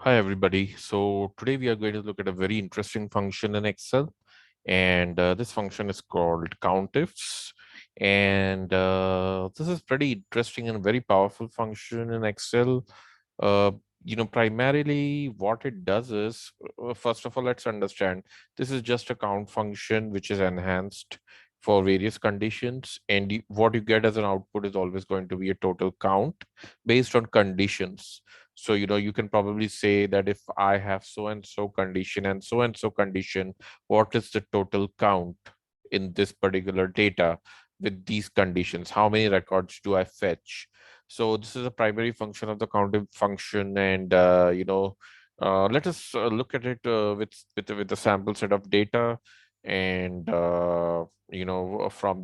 Hi, everybody. So today we are going to look at a very interesting function in Excel. And this function is called CountIFS. And this is pretty interesting and very powerful function in Excel. Uh, primarily what it does is, first of all, let's understand this is just a count function which is enhanced for various conditions. And what you get as an output is always going to be a total count based on conditions. So, you can probably say that if I have so and so condition and so condition, what is the total count in this particular data with these conditions? How many records do I fetch? So this is a primary function of the counting function, and let us look at it with a sample set of data, and from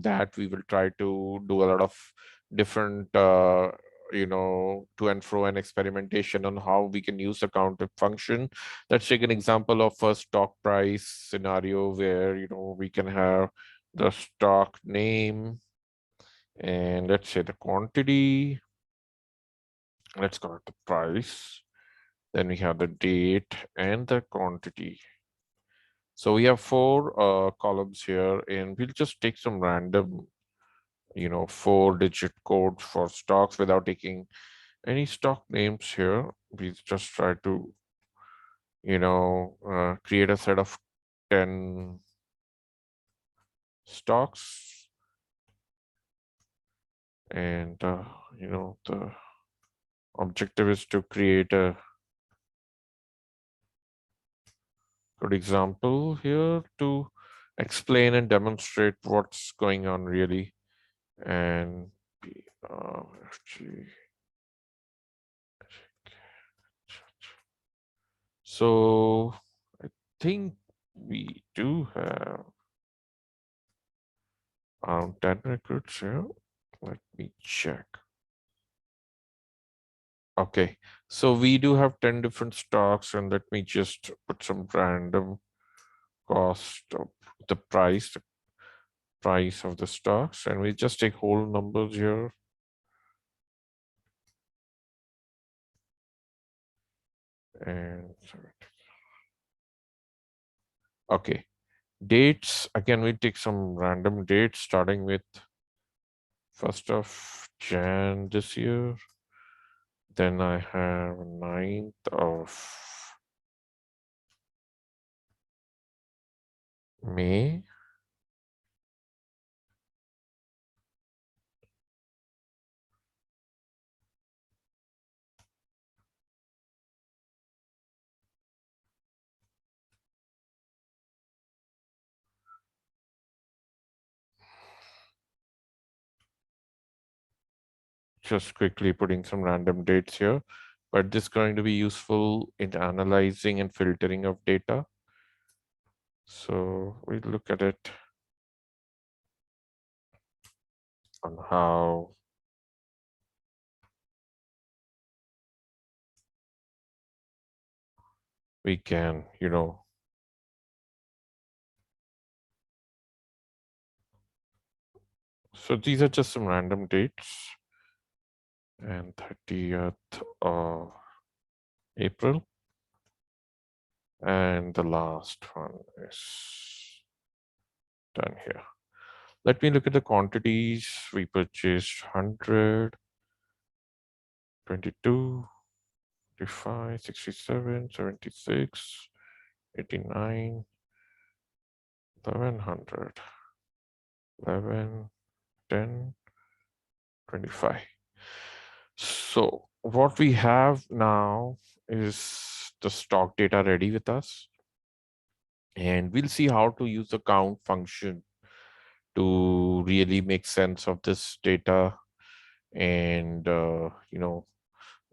that we will try to do a lot of different to and fro and experimentation on how we can use the counter function. Let's take an example of a stock price scenario where we can have the stock name, and let's say the quantity. Let's call it the price. Then we have the date and the quantity. So we have four columns here, and we'll just take some random 4-digit code for stocks without taking any stock names here. We just try to create a set of 10 stocks, and the objective is to create a good example here to explain and demonstrate what's going on really. And actually, so I think we do have around 10 records here. Let me check. Okay, so we do have 10 different stocks, and let me just put some random cost of the price of the stocks, and we just take whole numbers here. And okay, dates, again, we take some random dates starting with 1st of Jan this year. Then I have 9th of May. Just quickly putting some random dates here, but this is going to be useful in analyzing and filtering of data. So we look at it on how we can, so these are just some random dates, and 30th of April, and the last one is done here. Let me look at the quantities. We purchased 100, 22, 55, 67, 76, 89, 1100, 11, 10, 25. So what we have now is the stock data ready with us, and we'll see how to use the count function to really make sense of this data. And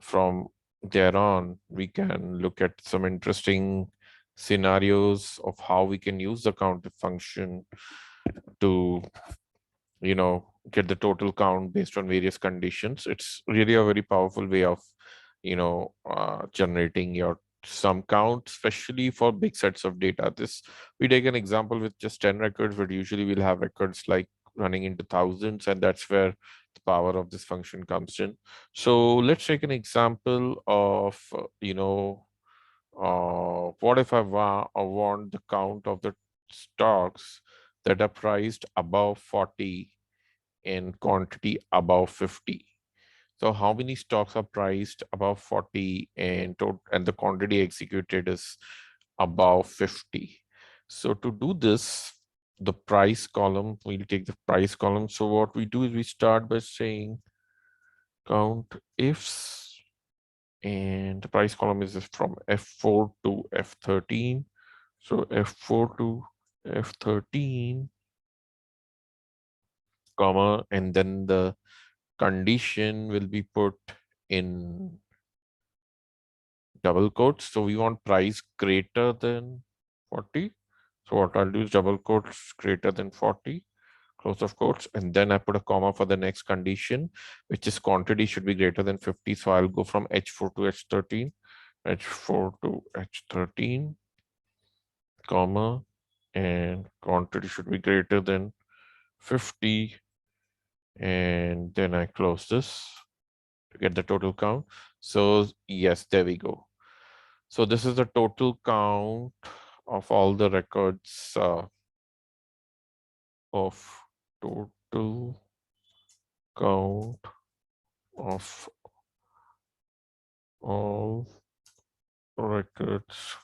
from there on, we can look at some interesting scenarios of how we can use the count function to get the total count based on various conditions. It's really a very powerful way of generating your sum count, especially for big sets of data. This, we take an example with just 10 records, but usually we'll have records like running into thousands, and that's where the power of this function comes in. So let's take an example of What if I want the count of the stocks that are priced above 40 in quantity above 50? So how many stocks are priced above 40 and the quantity executed is above 50? So to do this, the price column, we'll take the price column. So what we do is we start by saying count ifs, and the price column is from F4 to F13. So F4 to F13, comma, and then the condition will be put in double quotes. So we want price greater than 40. So what I'll do is double quotes greater than 40, close of quotes, and then I put a comma for the next condition, which is quantity should be greater than 50. So I'll go from H4 to H13, H4 to H13, comma, and quantity should be greater than 50. And then I close this to get the total count. So yes, there we go. So this is the total count of all the records of total count of all records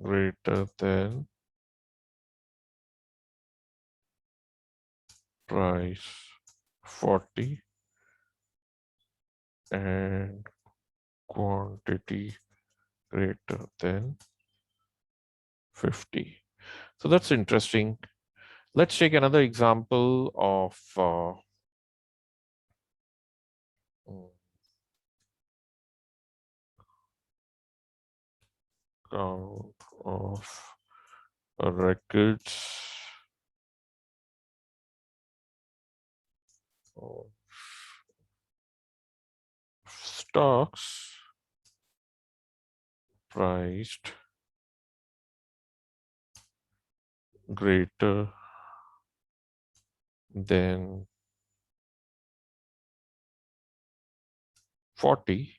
greater than price 40 and quantity greater than 50. So that's interesting. Let's take another example of count of records of stocks priced greater than 40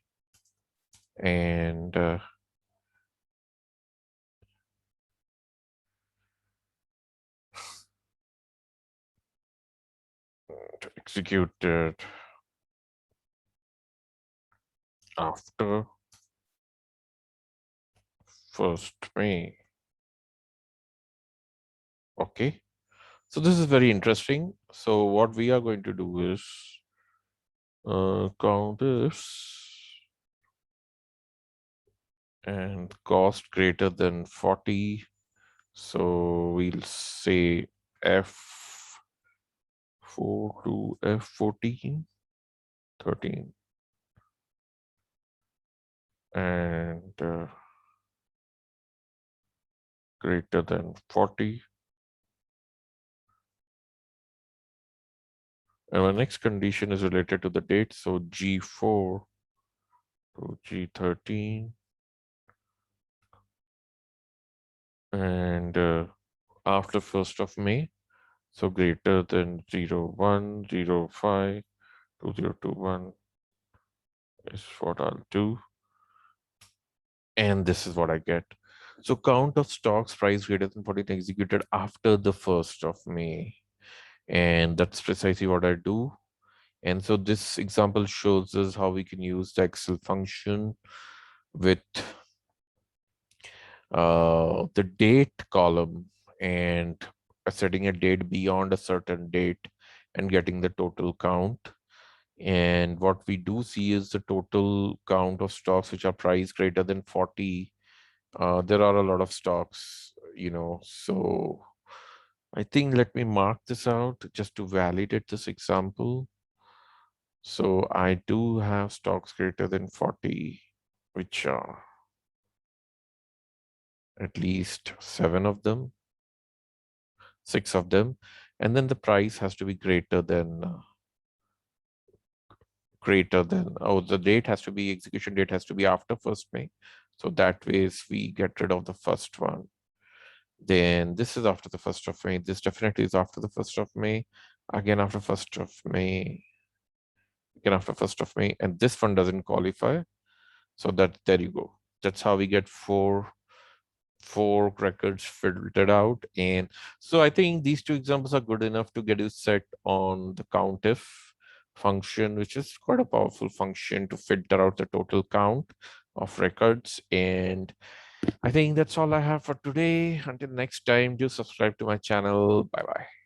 and executed after 1st May. Okay, so this is very interesting. So what we are going to do is count this and cost greater than 40. So we'll say F4 to F14, 13, and greater than 40. And our next condition is related to the date. So G4 to G13. And after 1st of May, so greater than 01, 05, 2021 is what I'll do. And this is what I get. So count of stocks price greater than 40 executed after the 1st of May. And that's precisely what I do. And so this example shows us how we can use the Excel function with the date column and setting a date beyond a certain date and getting the total count. And what we do see is the total count of stocks which are priced greater than 40. There are a lot of stocks, so I think let me mark this out just to validate this example. So I do have stocks greater than 40, which are at least 7 of them, 6 of them, and then the price has to be greater than the date has to be, execution date has to be after 1st May. So that ways we get rid of the first one. Then this is after the 1st of May. This definitely is after the 1st of May. Again after 1st of May. Again after 1st of May. And this one doesn't qualify. So that there you go. That's how we get four records filtered out. And so I think these two examples are good enough to get you set on the CountIF function, which is quite a powerful function to filter out the total count of records. And I think that's all I have for today. Until next time, do subscribe to my channel. Bye bye.